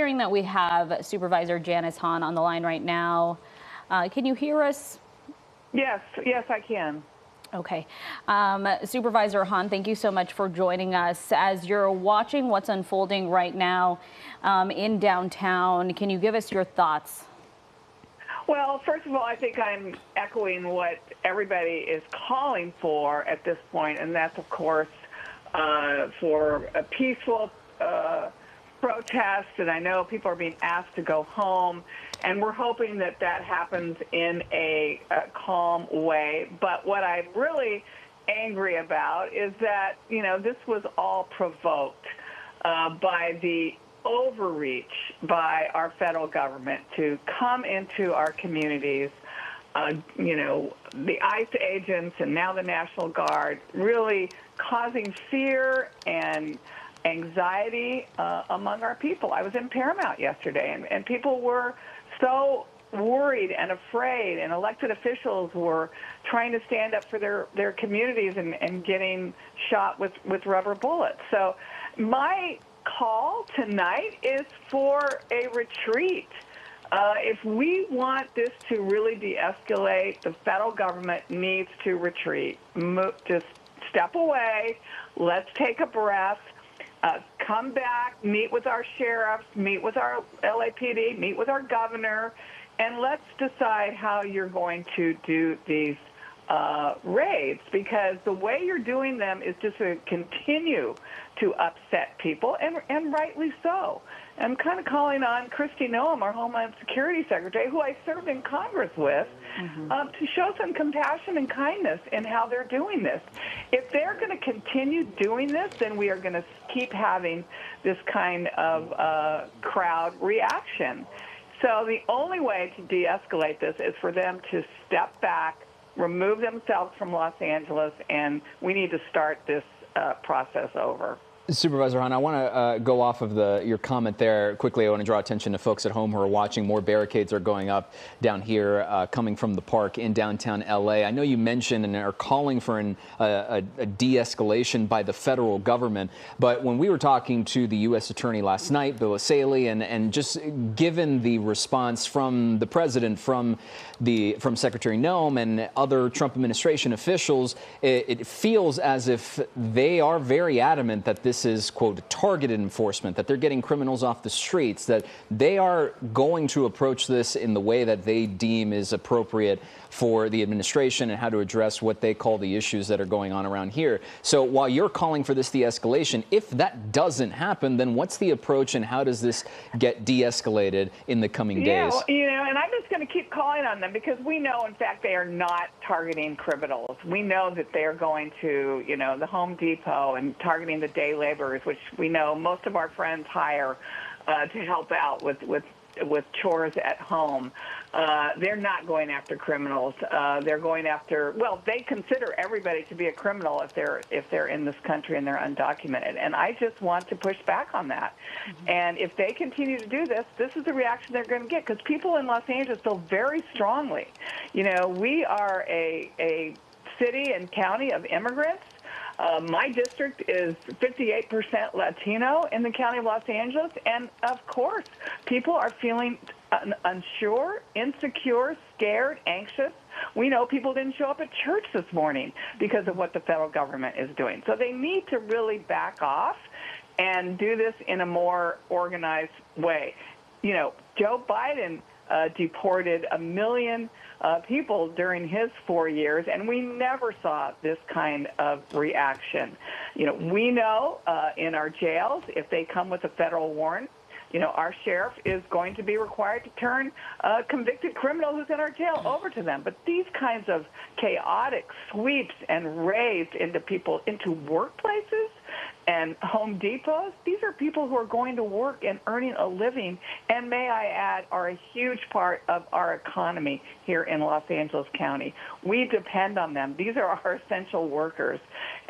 hearing that we have Supervisor Janice Hahn on the line right now. Can you hear us? Yes, I can. Okay. Supervisor Hahn, thank you so much for joining us. As you're watching what's unfolding right now in downtown, can you give us your thoughts? Well, first of all, I think I'm echoing what everybody is calling for at this point, and that's, of course, for a peaceful protest. And I know people are being asked to go home, and we're hoping that that happens in a calm way. But what I'm really angry about is that, you know, this was all provoked by the overreach by our federal government to come into our communities. You know, the ICE agents and now the National Guard really causing fear and anxiety among our people. I was in Paramount yesterday, and people were so worried and afraid, and elected officials were trying to stand up for their communities and getting shot with rubber bullets. So my call tonight is for a retreat. If we want this to really de-escalate, the federal government needs to retreat. Just step away. Let's take a breath. Come back, meet with our sheriffs, meet with our LAPD, meet with our governor, and let's decide how you're going to do these raids, because the way you're doing them is just to continue to upset people, and rightly so. I'm kind of calling on Kristi Noem, our Homeland Security Secretary, who I served in Congress with, to show some compassion and kindness in how they're doing this. If they're going to continue doing this, then we are going to keep having this kind of crowd reaction. So the only way to de-escalate this is for them to step back, remove themselves from Los Angeles, and we need to start this process over. Supervisor Hahn, I want to go off of your comment there quickly. I want to draw attention to folks at home who are watching. More barricades are going up down here, coming from the park in downtown LA. I know you mentioned and are calling for a de-escalation by the federal government, but when we were talking to the U.S. Attorney last night, Bill O'Saley, and just given the response from the president, from Secretary Noem and other Trump administration officials, it feels as if they are very adamant that this is, quote, targeted enforcement, that they're getting criminals off the streets, that they are going to approach this in the way that they deem is appropriate for the administration and how to address what they call the issues that are going on around here. So while you're calling for this de-escalation, if that doesn't happen, then what's the approach and how does this get de-escalated in the coming days? Well, you know, and I'm just going to keep calling on them because we know, in fact, they are not targeting criminals. We know that they are going to, you know, the Home Depot and targeting the day laborers, which we know most of our friends hire to help out with chores at home. They're not going after criminals. They're going after, well, they consider everybody to be a criminal if they're in this country and they're undocumented. And I just want to push back on that. And if they continue to do this, this is the reaction they're going to get, because people in Los Angeles feel very strongly. You know, we are a city and county of immigrants. My district is 58% Latino in the county of Los Angeles, and of course, people are feeling unsure, insecure, scared, anxious. We know people didn't show up at church this morning because of what the federal government is doing. So they need to really back off and do this in a more organized way. You know, Joe Biden deported 1 million people during his 4 years, and we never saw this kind of reaction. You know, we know in our jails, if they come with a federal warrant, you know, our sheriff is going to be required to turn a convicted criminal who's in our jail over to them. But these kinds of chaotic sweeps and raids into people, into workplaces and Home Depots, these are people who are going to work and earning a living, and may I add, are a huge part of our economy here in Los Angeles County. We depend on them. These are our essential workers.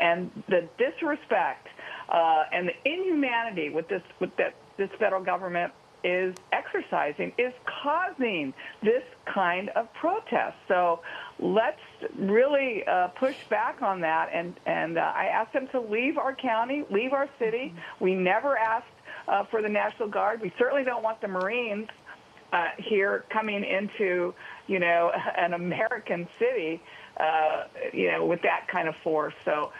And the disrespect and the inhumanity with this federal government is exercising is causing this kind of protest. So let's really push back on that. And I asked them to leave our county, leave our city. We never asked for the National Guard. We certainly don't want the Marines here coming into, an American city, with that kind of force. So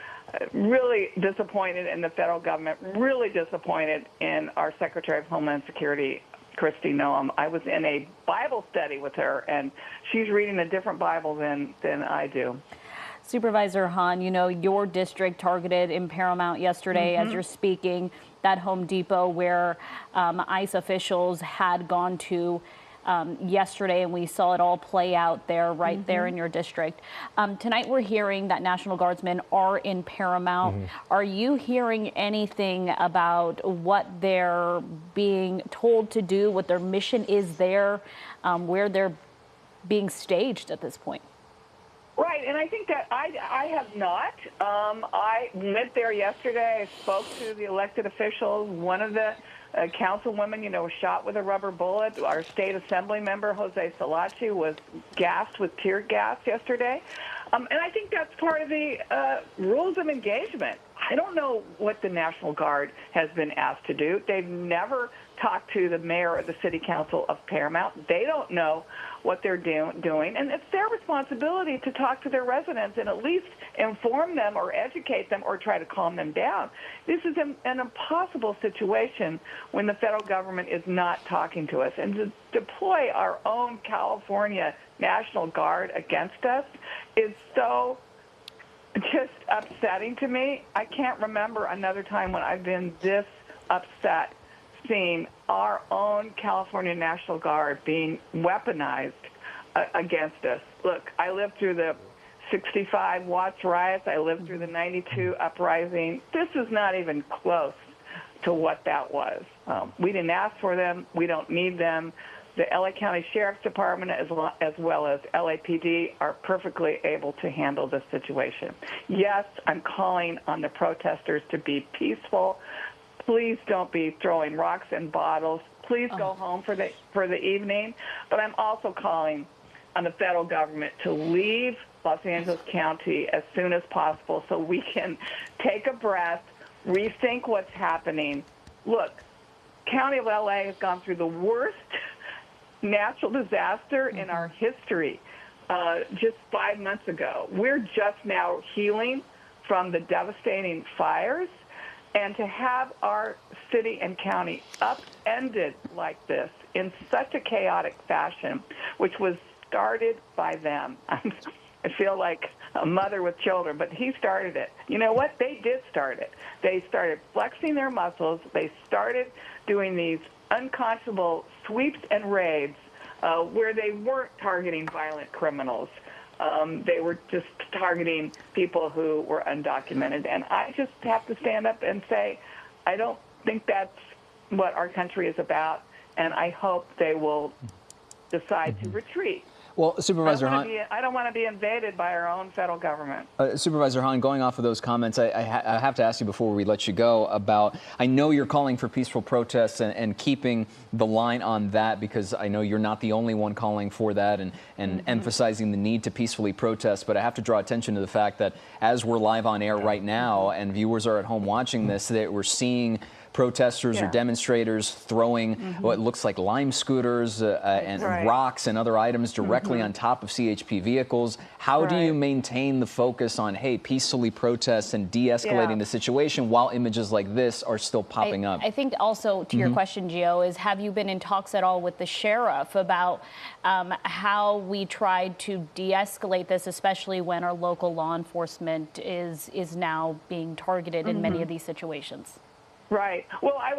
really disappointed in the federal government, really disappointed in our Secretary of Homeland Security, Kristi Noem. I was in a Bible study with her, and she's reading a different Bible than I do. Supervisor Hahn, your district targeted in Paramount yesterday as you're speaking, that Home Depot where ICE officials had gone to yesterday, and we saw it all play out there, right there in your district. Tonight we're hearing that National Guardsmen are in Paramount. Are you hearing anything about what they're being told to do, what their mission is there, where they're being staged at this point? Right, and I think that I have not. I went there yesterday. I spoke to the elected officials. One of the councilwomen, was shot with a rubber bullet. Our state assembly member, Jose Salachi, was gassed with tear gas yesterday. And I think that's part of the rules of engagement. I don't know what the National Guard has been asked to do. They've never talked to the mayor or the city council of Paramount. They don't know what they're doing, and it's their responsibility to talk to their residents and at least inform them or educate them or try to calm them down. This is an impossible situation when the federal government is not talking to us. And to deploy our own California National Guard against us is so just upsetting to me. I can't remember another time when I've been this upset seeing our own California National Guard being weaponized against us. Look, I lived through the 65 Watts riots. I lived through the 92 uprising. This is not even close to what that was. We didn't ask for them. We don't need them. The LA County Sheriff's Department as well as LAPD are perfectly able to handle this situation. Yes, I'm calling on the protesters to be peaceful. Please don't be throwing rocks and bottles. Please go home for the evening. But I'm also calling on the federal government to leave Los Angeles County as soon as possible so we can take a breath, rethink what's happening. Look, County of LA has gone through the worst natural disaster in our history just 5 months ago. We're just now healing from the devastating fires. And to have our city and county upended like this in such a chaotic fashion, which was started by them. I feel like a mother with children, but he started it. You know what? They did start it. They started flexing their muscles. They started doing these unconscionable sweeps and raids where they weren't targeting violent criminals. They were just targeting people who were undocumented. And I just have to stand up and say, I don't think that's what our country is about, and I hope they will decide to retreat. Well, Supervisor Hahn, I don't want to be invaded by our own federal government. Supervisor Hahn, going off of those comments, I have to ask you before we let you go about, I know you're calling for peaceful protests and keeping the line on that, because I know you're not the only one calling for that and emphasizing the need to peacefully protest. But I have to draw attention to the fact that as we're live on air right now and viewers are at home watching this, that we're seeing protesters or demonstrators throwing what looks like lime scooters and rocks and other items directly on top of CHP vehicles. How do you maintain the focus on, hey, peacefully protest and de-escalating the situation while images like this are still popping up? I think also to your question, Gio, is have you been in talks at all with the sheriff about how we tried to de-escalate this, especially when our local law enforcement is now being targeted in many of these situations? Right. Well, I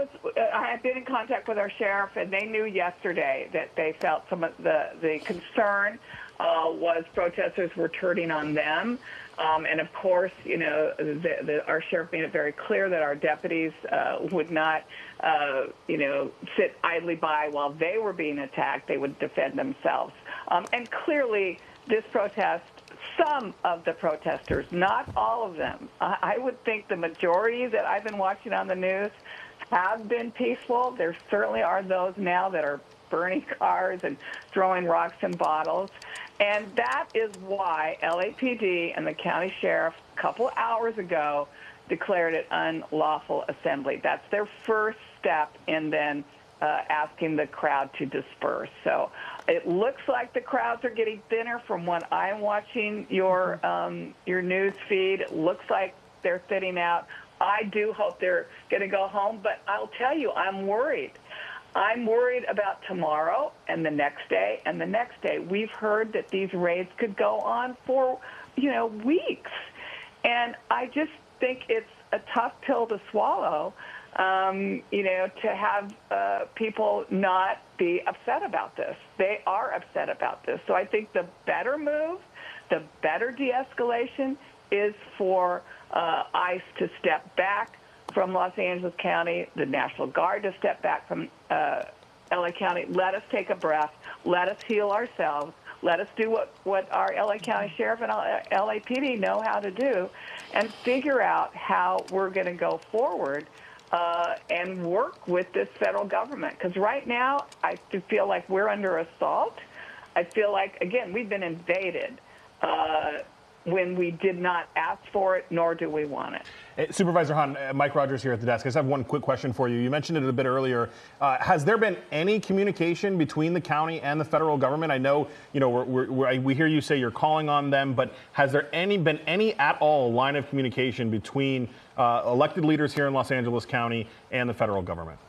have been in contact with our sheriff, and they knew yesterday that they felt some of the concern was protesters were turning on them. And of course, our sheriff made it very clear that our deputies would not, sit idly by while they were being attacked. They would defend themselves. And clearly, this protest, some of the protesters, not all of them. I would think the majority that I've been watching on the news have been peaceful. There certainly are those now that are burning cars and throwing rocks and bottles. And that is why LAPD and the county sheriff a couple hours ago declared it unlawful assembly. That's their first step in then asking the crowd to disperse. So it looks like the crowds are getting thinner from what I'm watching your news feed. It looks like they're thinning out. I do hope they're going to go home, but I'll tell you, I'm worried. I'm worried about tomorrow and the next day and the next day. We've heard that these raids could go on for, weeks. And I just think it's a tough pill to swallow, to have people not be upset about this. They are upset about this. So I think the better move, the better de-escalation is for ICE to step back from Los Angeles County, the National Guard to step back from LA County. Let us take a breath. Let us heal ourselves. Let us do what our LA County Sheriff and LAPD know how to do and figure out how we're going to go forward and work with this federal government. Because right now, I feel like we're under assault. I feel like, again, we've been invaded when we did not ask for it, nor do we want it. Supervisor Hahn, Mike Rogers here at the desk. I just have one quick question for you. You mentioned it a bit earlier. Has there been any communication between the county and the federal government? I know, we hear you say you're calling on them, but has there been any at all line of communication between elected leaders here in Los Angeles County and the federal government?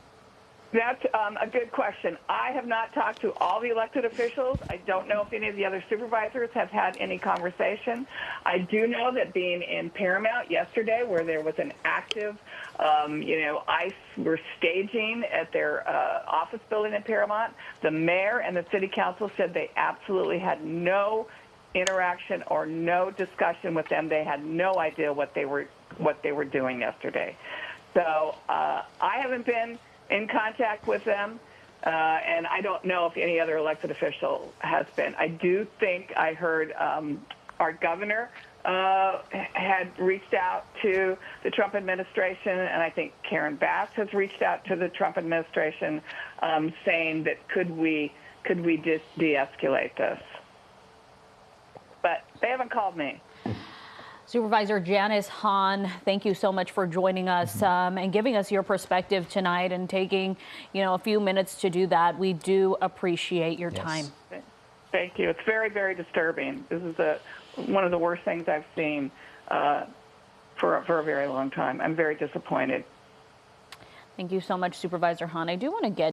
That's a good question. I have not talked to all the elected officials. I don't know if any of the other supervisors have had any conversation. I do know that being in Paramount yesterday, where there was an active, ICE were staging at their office building in Paramount, the mayor and the city council said they absolutely had no interaction or no discussion with them. They had no idea what they were doing yesterday. So I haven't been in contact with them, and I don't know if any other elected official has been. I do think I heard our governor had reached out to the Trump administration, and I think Karen Bass has reached out to the Trump administration saying that could we just de-escalate this? But they haven't called me. Supervisor Janice Hahn, thank you so much for joining us and giving us your perspective tonight and taking, a few minutes to do that. We do appreciate your time. Thank you. It's very, very disturbing. This is one of the worst things I've seen for a very long time. I'm very disappointed. Thank you so much, Supervisor Hahn. I do want to get